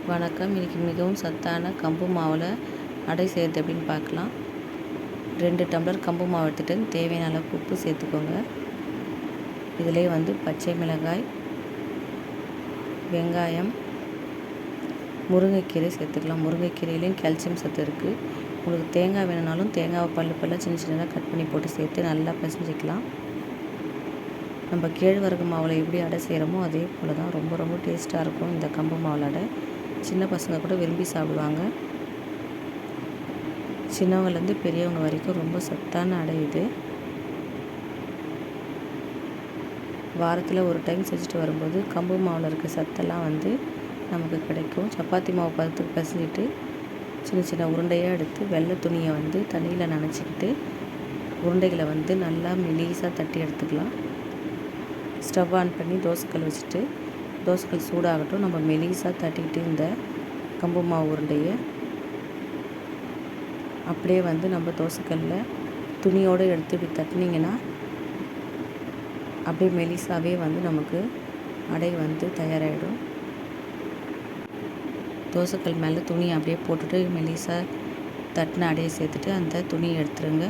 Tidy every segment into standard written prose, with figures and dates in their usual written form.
வணக்கம். இன்றைக்கி மிகவும் சத்தான கம்பு மாவில் அடை செய்கிறது எப்படின்னு பார்க்கலாம். 2 டம்ளர் கம்பு மாவு எடுத்துகிட்டு தேவையான அளவுக்கு உப்பு சேர்த்துக்கோங்க. இதிலே பச்சை மிளகாய், வெங்காயம், முருங்கைக்கீரை சேர்த்துக்கலாம். முருங்கைக்கீரையிலையும் கால்சியம் சத்து இருக்குது. உங்களுக்கு தேங்காய் வேணுனாலும் தேங்காவை பல்லாக சின்ன சின்னதாக கட் பண்ணி போட்டு சேர்த்து நல்லா பிசைஞ்சிக்கலாம். நம்ம கேழ்வரகு மாவில் எப்படி அடை செய்கிறோமோ அதே போல் தான் ரொம்ப டேஸ்ட்டாக இருக்கும் இந்த கம்பு மாவில் அடை. சின்ன பசங்க கூட விரும்பி சாப்பிடுவாங்க. சின்னவங்கலேருந்து பெரியவங்க வரைக்கும் ரொம்ப சத்தான அடை இது. வாரத்தில் ஒரு டைம் செஞ்சுட்டு வரும்போது கம்பு மாவில் இருக்க சத்தெல்லாம் நமக்கு கிடைக்கும். சப்பாத்தி மாவு பதத்துக்கு பிசைஞ்சிட்டு சின்ன சின்ன உருண்டையாக எடுத்து வெள்ளை துணியை தண்ணியில் நனைச்சிக்கிட்டு உருண்டைகளை நல்லா மெலிசாக தட்டி எடுத்துக்கலாம். ஸ்டவ் ஆன் பண்ணி தோசைக்கல் வச்சுட்டு தோசைக்கல் சூடாகட்டும். நம்ம மெலிசாக தட்டிக்கிட்டு இந்த கம்பு மாவு உருண்டையை அப்படியே நம்ம தோசைக்கல்லில் துணியோடு எடுத்து இப்படி தட்டினீங்கன்னா அப்படியே மெலிசாவே நமக்கு அடை தயாராகிடும். தோசைக்கல் மேலே துணியை அப்படியே போட்டுட்டு மெலிசாக தட்டின அடையை சேர்த்துட்டு அந்த துணியை எடுத்துருங்க.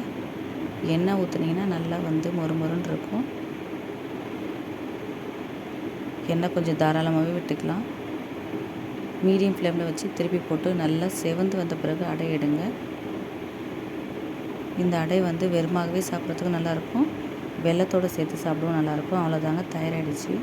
எண்ணெய் ஊற்றுனீங்கன்னா நல்லா மொறுமொறுன்னு இருக்கும். எண்ணெய் கொஞ்சம் தாராளமாகவே விட்டுக்கலாம். மீடியம் ஃப்ளேமில் வச்சு திருப்பி போட்டு நல்லா செவந்து வந்த பிறகு அடை எடுங்க. இந்த அடை வெறுமாகவே சாப்பிட்றதுக்கும் நல்லாயிருக்கும், வெல்லத்தோடு சேர்த்து சாப்பிடவும் நல்லாயிருக்கும். அவ்வளோதாங்க, தயாராகிடுச்சு.